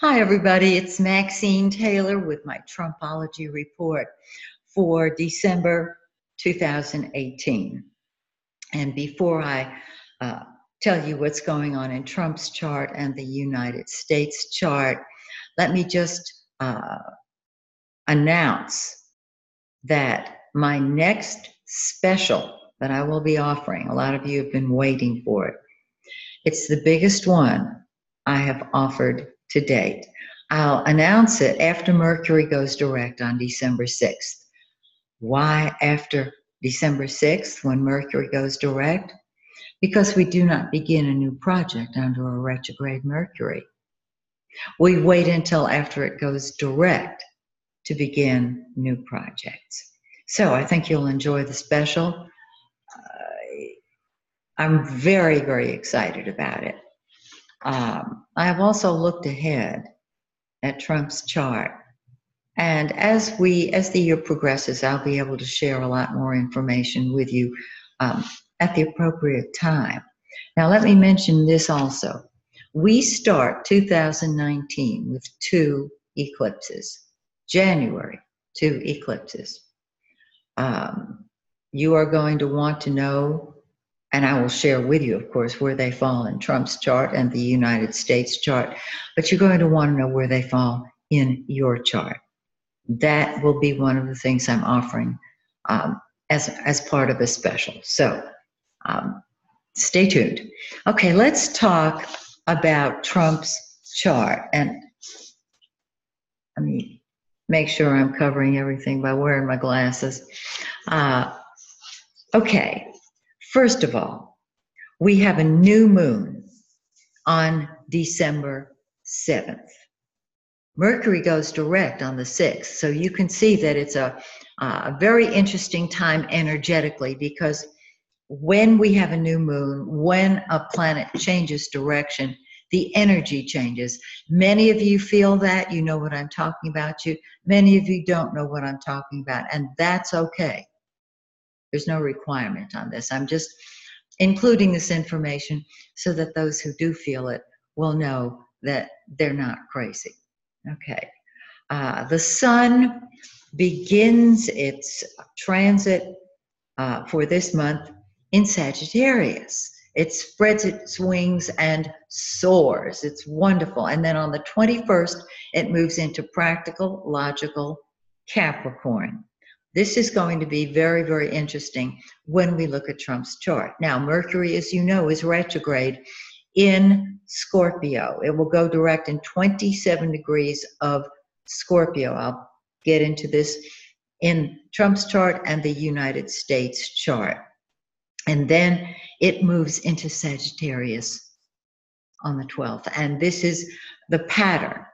Hi, everybody. It's Maxine Taylor with my Trumpology report for December 2018. And before I tell you what's going on in Trump's chart and the United States chart, let me just announce that my next special that I will be offering, a lot of you have been waiting for it. It's the biggest one I have offered to date. I'll announce it after Mercury goes direct on December 6th. Why after December 6th when Mercury goes direct? Because we do not begin a new project under a retrograde Mercury. We wait until after it goes direct to begin new projects. So I think you'll enjoy the special. I'm very, very excited about it. I have also looked ahead at Trump's chart. And as the year progresses, I'll be able to share a lot more information with you at the appropriate time. Now, let me mention this also. We start 2019 with 2 eclipses. January, 2 eclipses. You are going to want to know, and I will share with you, of course, where they fall in Trump's chart and the United States chart, but you're going to want to know where they fall in your chart. That will be one of the things I'm offering as part of a special. So stay tuned. Okay, let's talk about Trump's chart. And let me make sure I'm covering everything by wearing my glasses. Okay, first of all, we have a new moon on December 7th. Mercury goes direct on the 6th, so you can see that it's a very interesting time energetically, because when we have a new moon, when a planet changes direction, the energy changes. Many of you feel that, you know what I'm talking about. Many of you don't know what I'm talking about, and that's okay. There's no requirement on this. I'm just including this information so that those who do feel it will know that they're not crazy. Okay. The sun begins its transit for this month in Sagittarius. It spreads its wings and soars. It's wonderful. And then on the 21st, it moves into practical, logical Capricorn. This is going to be very, very interesting when we look at Trump's chart. Now, Mercury, as you know, is retrograde in Scorpio. It will go direct in 27 degrees of Scorpio. I'll get into this in Trump's chart and the United States chart. And then it moves into Sagittarius on the 12th. And this is the pattern.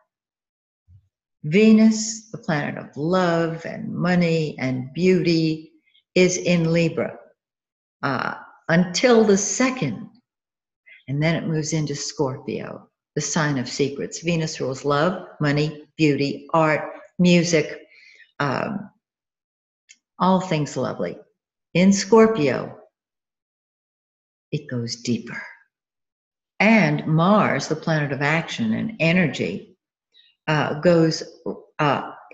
Venus, the planet of love and money and beauty, is in Libra until the 2nd. And then it moves into Scorpio, the sign of secrets. Venus rules love, money, beauty, art, music, all things lovely. In Scorpio, it goes deeper. And Mars, the planet of action and energy,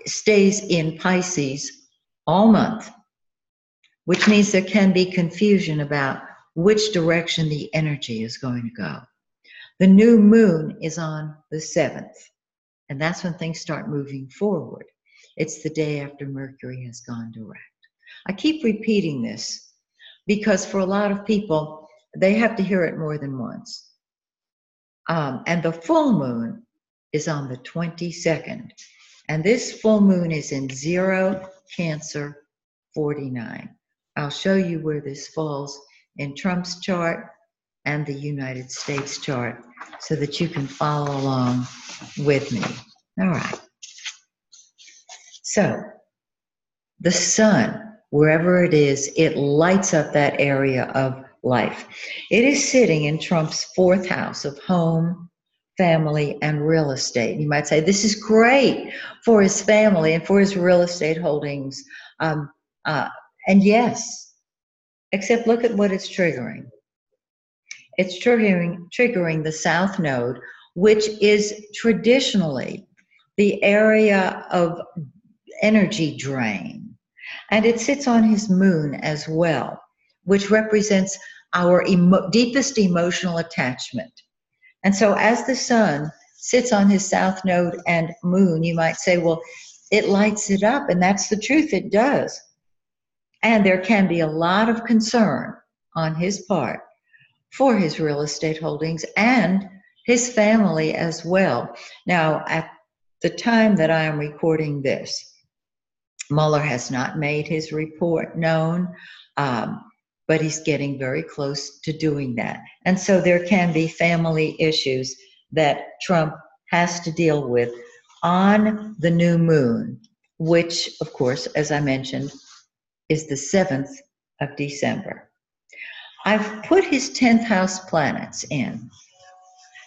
stays in Pisces all month, which means there can be confusion about which direction the energy is going to go. The new moon is on the 7th, and that's when things start moving forward. It's the day after Mercury has gone direct. I keep repeating this because for a lot of people, they have to hear it more than once. And the full moon is on the 22nd, and this full moon is in 0 Cancer 49. I'll show you where this falls in Trump's chart and the United States chart so that you can follow along with me. All right. So the sun, wherever it is, it lights up that area of life. It is sitting in Trump's 4th house of home, family, and real estate. You might say, this is great for his family and for his real estate holdings. And yes, except look at what it's triggering. It's triggering the South Node, which is traditionally the area of energy drain. And it sits on his moon as well, which represents our deepest emotional attachment. And so as the sun sits on his south node and moon, you might say, well, it lights it up, and that's the truth, it does. And there can be a lot of concern on his part for his real estate holdings and his family as well. Now, at the time that I am recording this, Mueller has not made his report known, but he's getting very close to doing that. And so there can be family issues that Trump has to deal with on the new moon, which, of course, as I mentioned, is the 7th of December. I've put his 10th house planets in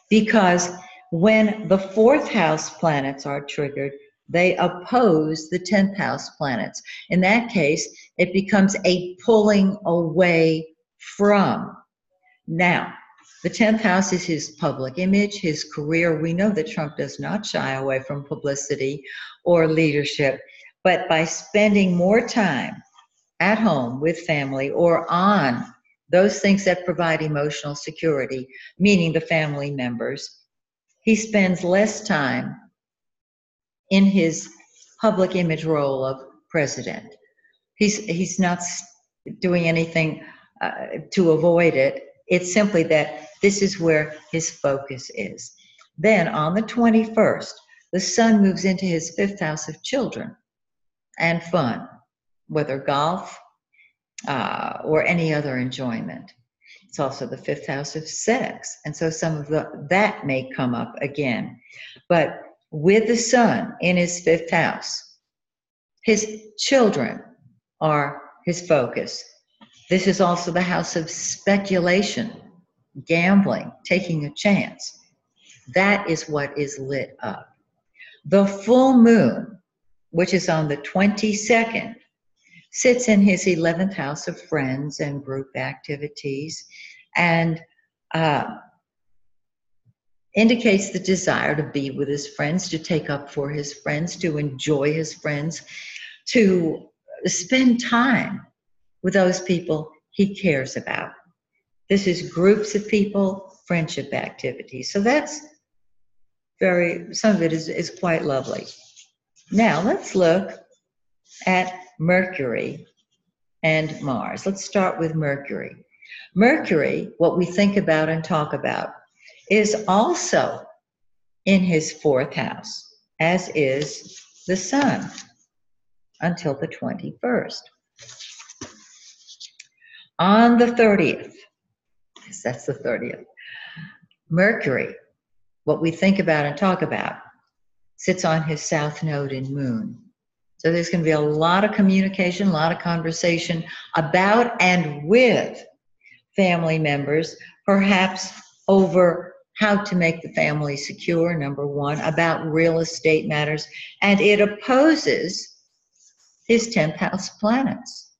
because when the 4th house planets are triggered, they oppose the 10th house planets. In that case, it becomes a pulling away from. Now, the 10th house is his public image, his career. We know that Trump does not shy away from publicity or leadership, but by spending more time at home with family or on those things that provide emotional security, meaning the family members, he spends less time in his public image role of president. He's not doing anything to avoid it. It's simply that this is where his focus is. Then on the 21st, the sun moves into his 5th house of children and fun, whether golf or any other enjoyment. It's also the 5th house of sex. And so some of that may come up again. But with the sun in his 5th house, his children are his focus. This is also the house of speculation, gambling, taking a chance. That is what is lit up. The full moon, which is on the 22nd, sits in his 11th house of friends and group activities and indicates the desire to be with his friends, to take up for his friends, to enjoy his friends, to spend time with those people he cares about. This is groups of people, friendship activities. So that's some of it is quite lovely. Now let's look at Mercury and Mars. Let's start with Mercury. Mercury, what we think about and talk about, is also in his 4th house, as is the sun, until the 21st. On the 30th, yes, that's the 30th, Mercury, what we think about and talk about, sits on his south node in moon. So there's going to be a lot of communication, a lot of conversation about and with family members, perhaps over how to make the family secure, number one, about real estate matters, and it opposes his 10th house planets.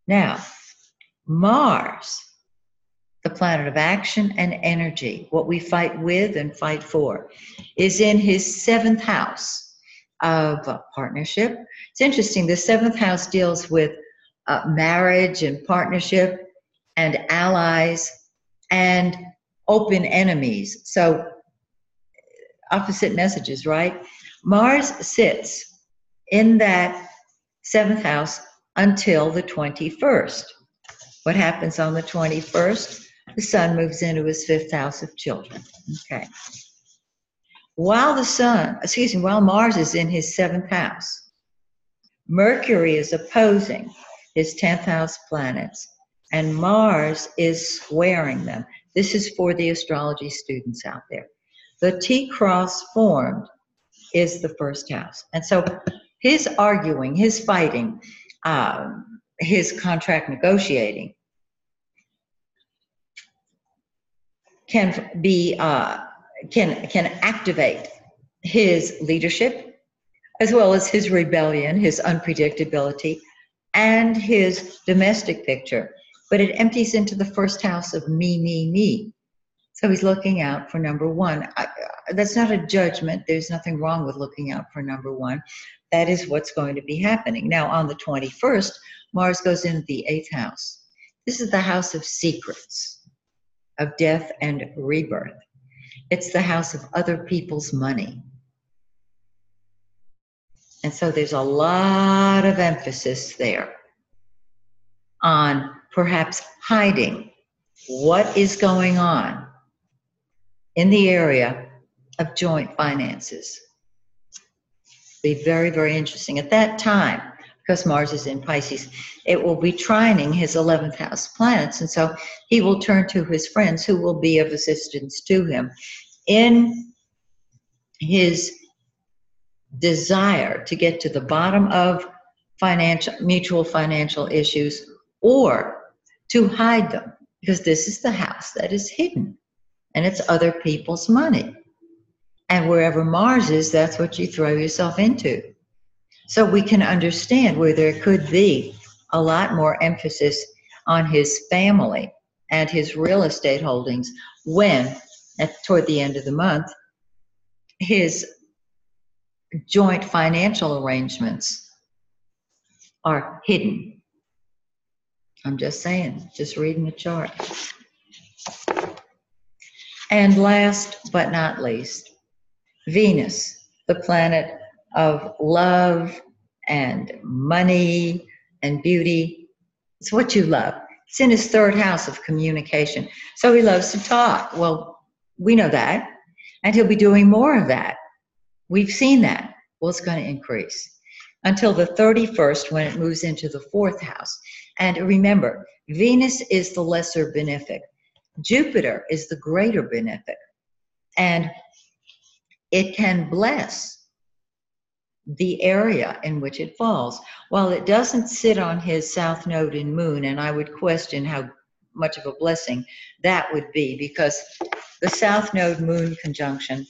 Now, Mars, the planet of action and energy, what we fight with and fight for, is in his 7th house of partnership. It's interesting, the 7th house deals with marriage and partnership and allies and open enemies. So opposite messages, right? Mars sits in that 7th house until the 21st. What happens on the 21st? The sun moves into his 5th house of children. Okay. While Mars is in his 7th house, Mercury is opposing his 10th house planets, and Mars is squaring them. This is for the astrology students out there. The T-cross formed is the 1st house. And so his arguing, his fighting, his contract negotiating can activate his leadership, as well as his rebellion, his unpredictability, and his domestic picture. But it empties into the 1st house of me. So he's looking out for number one. That's not a judgment. There's nothing wrong with looking out for number one. That is what's going to be happening. Now, on the 21st, Mars goes into the 8th house. This is the house of secrets, of death and rebirth. It's the house of other people's money. And so there's a lot of emphasis there on perhaps hiding what is going on in the area of joint finances. Be very, very interesting. At that time, because Mars is in Pisces, it will be trining his 11th house planets. And so he will turn to his friends who will be of assistance to him in his desire to get to the bottom of mutual financial issues, or to hide them, because this is the house that is hidden and it's other people's money. And wherever Mars is, that's what you throw yourself into. So we can understand where there could be a lot more emphasis on his family and his real estate holdings when, toward the end of the month, his joint financial arrangements are hidden. I'm just saying, just reading the chart. And last but not least, Venus, the planet of love and money and beauty. It's what you love. It's in his 3rd house of communication. So he loves to talk. Well, we know that. And he'll be doing more of that. We've seen that. Well, it's going to increase until the 31st when it moves into the 4th house. And remember, Venus is the lesser benefic. Jupiter is the greater benefic. And it can bless the area in which it falls. While it doesn't sit on his south node in Moon, and I would question how much of a blessing that would be, because the south node Moon conjunction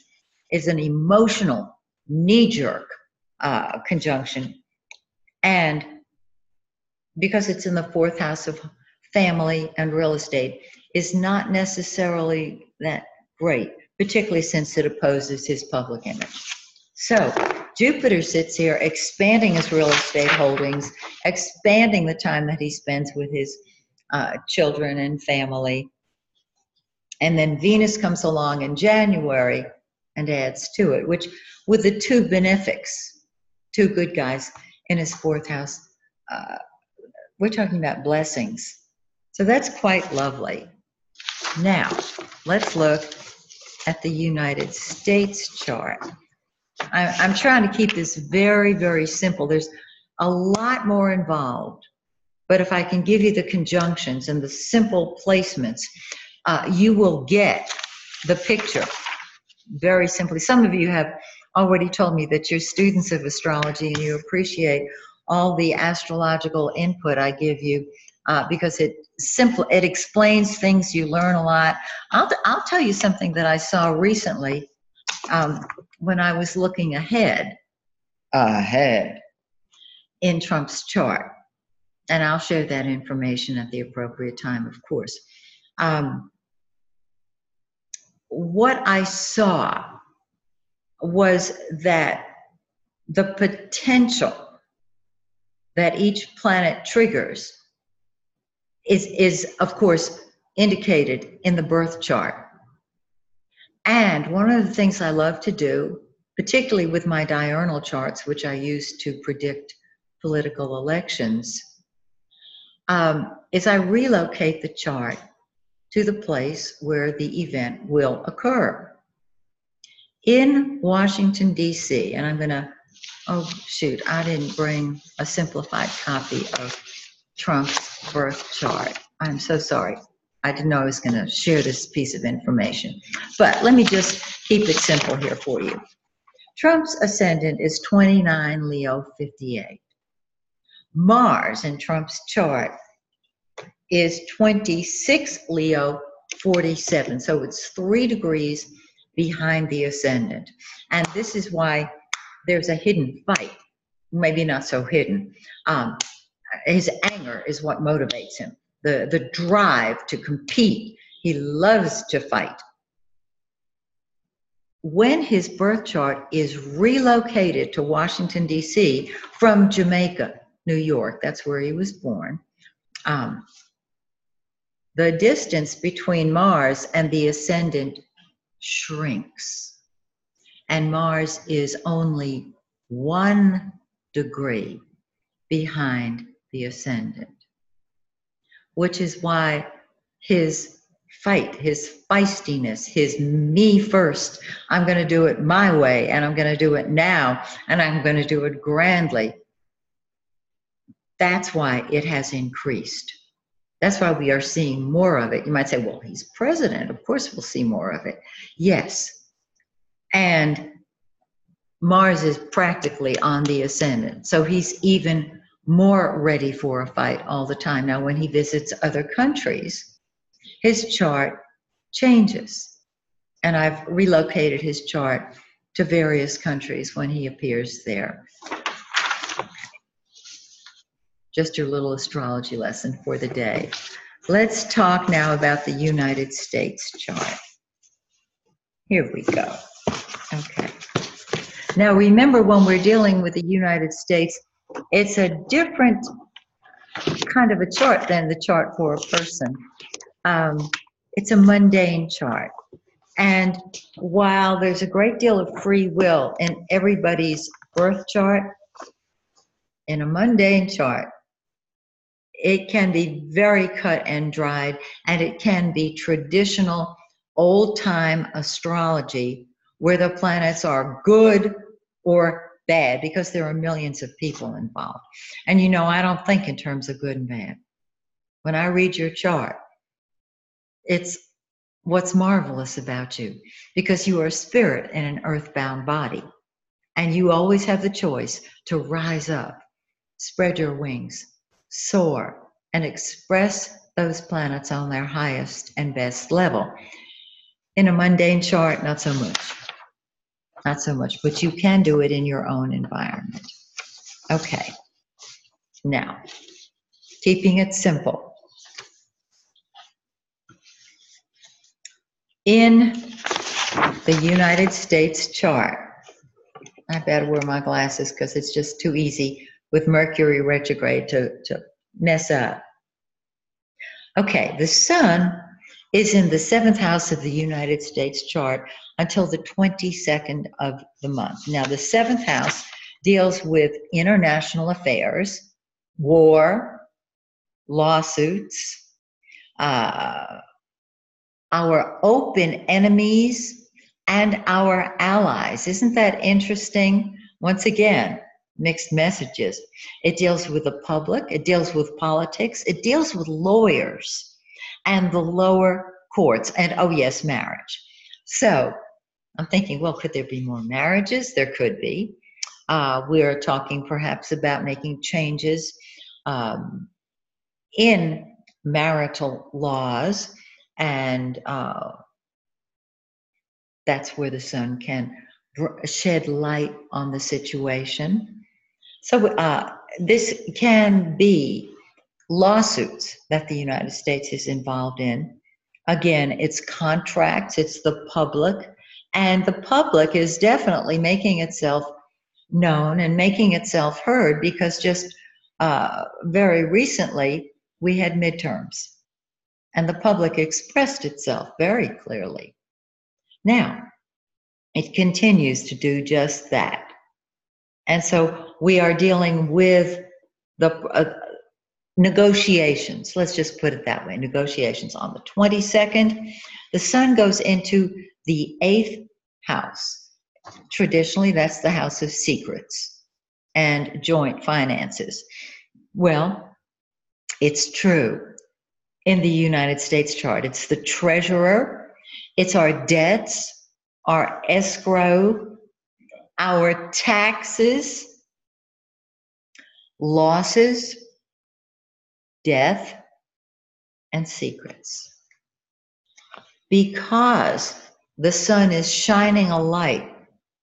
is an emotional, knee-jerk conjunction. And because it's in the 4th house of family and real estate, is not necessarily that great, particularly since it opposes his public image. So Jupiter sits here expanding his real estate holdings, expanding the time that he spends with his children and family. And then Venus comes along in January and adds to it, which with the 2 benefics, 2 good guys in his 4th house, we're talking about blessings. So that's quite lovely. Now, let's look at the United States chart. I'm trying to keep this very, very simple. There's a lot more involved, but if I can give you the conjunctions and the simple placements, you will get the picture very simply. Some of you have already told me that you're students of astrology and you appreciate all the astrological input I give you because it explains things. You learn a lot. I'll tell you something that I saw recently when I was looking ahead in Trump's chart, and I'll share that information at the appropriate time, of course. What I saw was that the potential that each planet triggers is of course indicated in the birth chart. And one of the things I love to do, particularly with my diurnal charts, which I use to predict political elections, is I relocate the chart to the place where the event will occur. In Washington, D.C., and I'm going to, oh shoot, I didn't bring a simplified copy of Trump's birth chart. I'm so sorry. I didn't know I was going to share this piece of information. But let me just keep it simple here for you. Trump's ascendant is 29 Leo 58. Mars in Trump's chart is 26 Leo 47. So it's 3 degrees behind the ascendant. And this is why there's a hidden fight. Maybe not so hidden. His anger is what motivates him. The drive to compete. He loves to fight. when his birth chart is relocated to Washington, D.C. from Jamaica, New York, that's where he was born, um, the distance between Mars and the ascendant shrinks. And Mars is only 1 degree behind the ascendant, which is why his fight, his feistiness, his me first, I'm going to do it my way, and I'm going to do it now, and I'm going to do it grandly. That's why it has increased. That's why we are seeing more of it. You might say, well, he's president. Of course we'll see more of it. Yes. And Mars is practically on the ascendant. So he's even more ready for a fight all the time. Now, when he visits other countries, his chart changes. And I've relocated his chart to various countries when he appears there. Just your little astrology lesson for the day. Let's talk now about the United States chart. Here we go. Okay. Now remember, when we're dealing with the United States, it's a different kind of a chart than the chart for a person. It's a mundane chart. And while there's a great deal of free will in everybody's birth chart, in a mundane chart, it can be very cut and dried, and it can be traditional old-time astrology where the planets are good or bad, because there are millions of people involved. And you know, I don't think in terms of good and bad. When I read your chart, it's what's marvelous about you, because you are a spirit in an earthbound body, and you always have the choice to rise up, spread your wings, soar, and express those planets on their highest and best level. In a mundane chart, not so much. Not so much, but you can do it in your own environment. Okay. Now, keeping it simple. In the United States chart, I better wear my glasses because it's just too easy with Mercury retrograde to mess up. Okay, the sun is in the 7th house of the United States chart until the 22nd of the month. Now, the 7th house deals with international affairs, war, lawsuits, our open enemies, and our allies. Isn't that interesting? Once again, mixed messages. It deals with the public, it deals with politics, it deals with lawyers and the lower courts, and oh yes, marriage. So I'm thinking, well, could there be more marriages? There could be. We're talking perhaps about making changes in marital laws, and that's where the sun can shed light on the situation. So this can be lawsuits that the United States is involved in. Again, it's contracts, it's the public, and the public is definitely making itself known and making itself heard, because just very recently we had midterms and the public expressed itself very clearly. Now, it continues to do just that. And so we are dealing with the negotiations. Let's just put it that way, negotiations. On the 22nd, the sun goes into the 8th house. Traditionally, that's the house of secrets and joint finances. Well, it's true in the United States chart. It's the treasurer, it's our debts, our escrow, our taxes, losses, death, and secrets. Because the sun is shining a light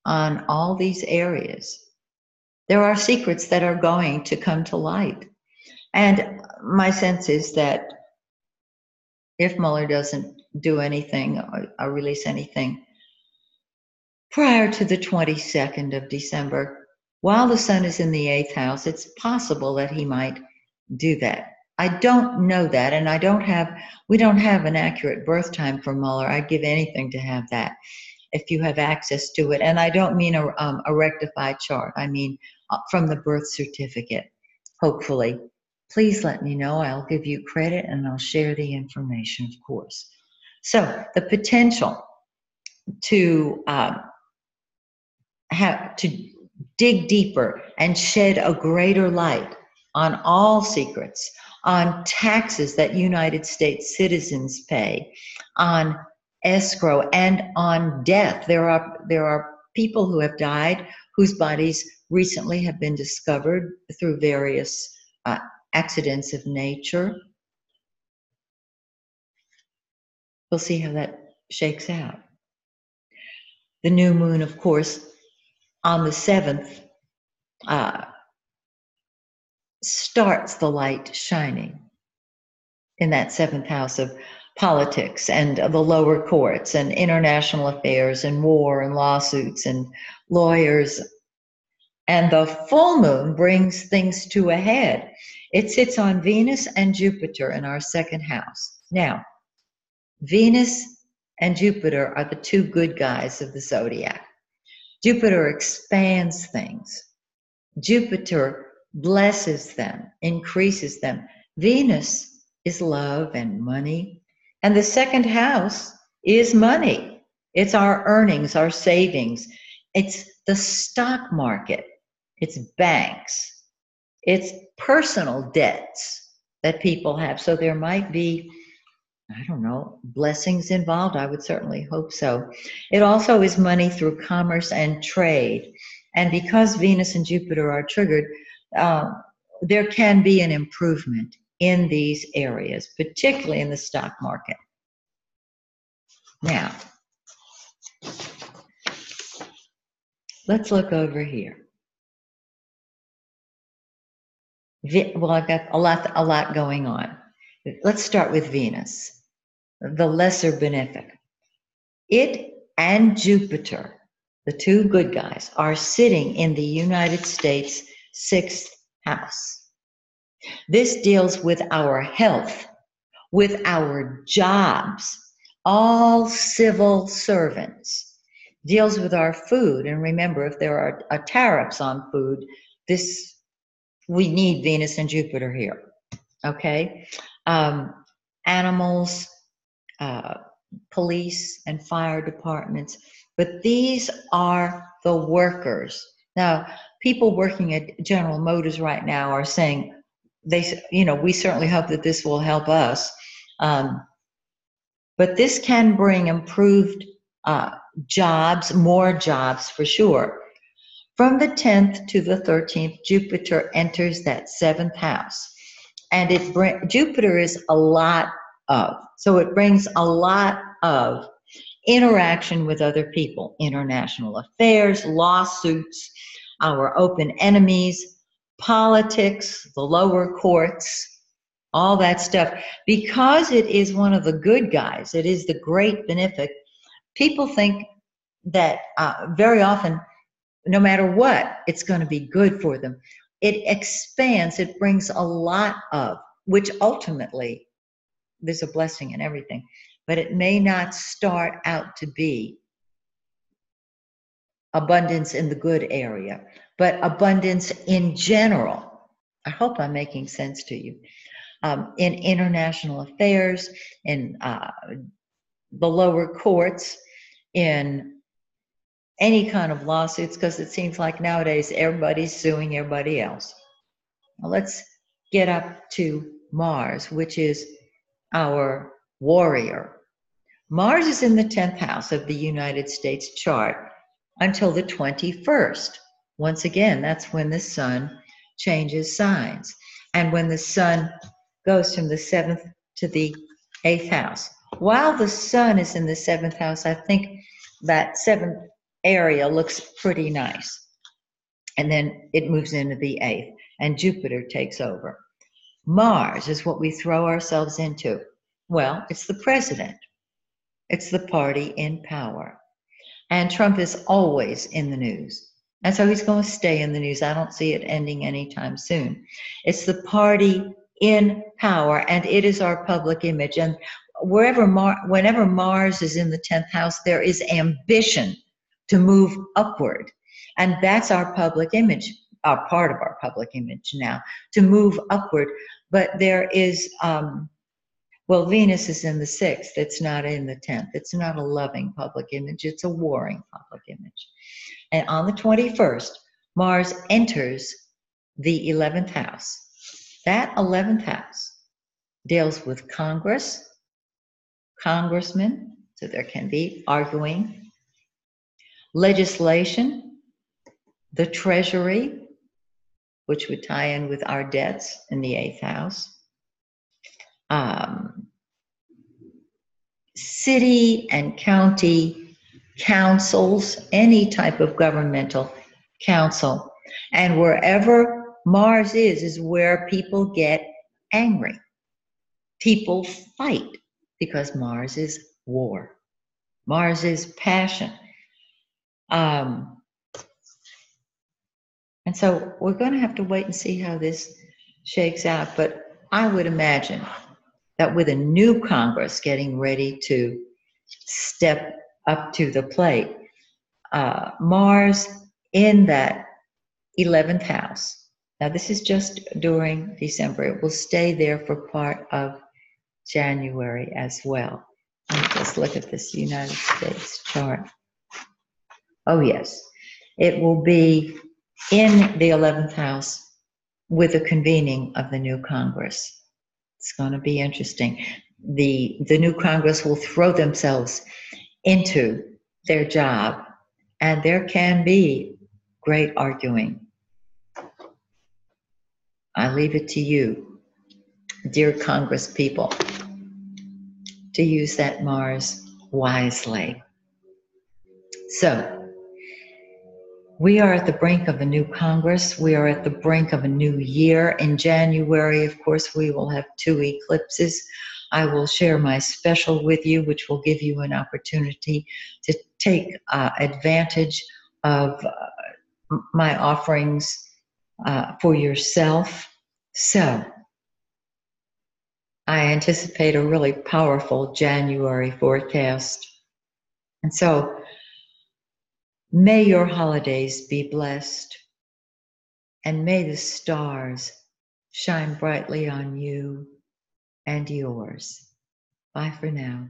on all these areas, there are secrets that are going to come to light. And my sense is that if Mueller doesn't do anything or release anything, prior to the 22nd of December, while the sun is in the 8th house, it's possible that he might do that. I don't know that, and we don't have an accurate birth time for Muller. I'd give anything to have that if you have access to it. And I don't mean a rectified chart. I mean from the birth certificate, hopefully. Please let me know. I'll give you credit and I'll share the information, of course. So the potential to dig deeper and shed a greater light on all secrets, on taxes that United States citizens pay, on escrow, and on death. There are people who have died whose bodies recently have been discovered through various accidents of nature. We'll see how that shakes out. The new moon, of course, on the 7th, starts the light shining in that 7th house of politics and the lower courts and international affairs and war and lawsuits and lawyers. And the full moon brings things to a head. It sits on Venus and Jupiter in our 2nd house. Now, Venus and Jupiter are the two good guys of the zodiac. Jupiter expands things. Jupiter blesses them, increases them. Venus is love and money. And the 2nd house is money. It's our earnings, our savings. It's the stock market. It's banks. It's personal debts that people have. So there might be, I don't know, blessings involved. I would certainly hope so. It also is money through commerce and trade. And because Venus and Jupiter are triggered, there can be an improvement in these areas, particularly in the stock market. Now, let's look over here. Well, I've got a lot going on. Let's start with Venus, the lesser benefic. It and Jupiter, the two good guys, are sitting in the United States 6th house. This deals with our health, with our jobs, all civil servants, deals with our food. And remember, if there are tariffs on food, we need Venus and Jupiter here, okay? Animals, police and fire departments, but these are the workers. Now, people working at General Motors right now are saying, we certainly hope that this will help us. But this can bring improved jobs, more jobs for sure. From the 10th to the 13th, Jupiter enters that 7th house. And Jupiter is a lot of, so it brings a lot of interaction with other people, international affairs, lawsuits, our open enemies, politics, the lower courts, all that stuff. Because it is one of the good guys, it is the great benefic, people think that very often, no matter what, it's going to be good for them. It expands, it brings a lot of, which ultimately, there's a blessing in everything, but it may not start out to be abundance in the good area, but abundance in general. I hope I'm making sense to you. In international affairs, in the lower courts, in any kind of lawsuits, because it seems like nowadays everybody's suing everybody else. Now let's get up to Mars, which is our warrior. Mars is in the 10th house of the United States chart until the 21st. Once again, that's when the sun changes signs. And when the sun goes from the 7th to the 8th house. While the sun is in the 7th house, I think that 7th area looks pretty nice. And then it moves into the 8th, and Jupiter takes over. Mars is what we throw ourselves into. Well, it's the president. It's the party in power. And Trump is always in the news. And so he's going to stay in the news. I don't see it ending anytime soon. It's the party in power, and it is our public image. And whenever Mars is in the 10th house, there is ambition to move upward. And that's our public image, part of our public image now, to move upward. But there is, well, Venus is in the 6th. It's not in the 10th. It's not a loving public image. It's a warring public image. And on the 21st, Mars enters the 11th house. That 11th house deals with Congress, congressmen, so there can be arguing, legislation, the Treasury, which would tie in with our debts in the 8th house, city and county councils, any type of governmental council. And wherever Mars is where people get angry. People fight because Mars is war. Mars is passion. And so we're going to have to wait and see how this shakes out. But I would imagine that with a new Congress getting ready to step up to the plate, Mars in that 11th house. Now, this is just during December. It will stay there for part of January as well. Let me just look at this United States chart. Oh, yes. It will be in the 11th house with the convening of the new Congress. It's going to be interesting. The new Congress will throw themselves into their job, and there can be great arguing. I leave it to you, dear Congress people, to use that Mars wisely. So, we are at the brink of a new Congress. We are at the brink of a new year. In January, of course, we will have 2 eclipses. I will share my special with you, which will give you an opportunity to take advantage of my offerings for yourself. So, I anticipate a really powerful January forecast. And so, may your holidays be blessed, and may the stars shine brightly on you and yours. Bye for now.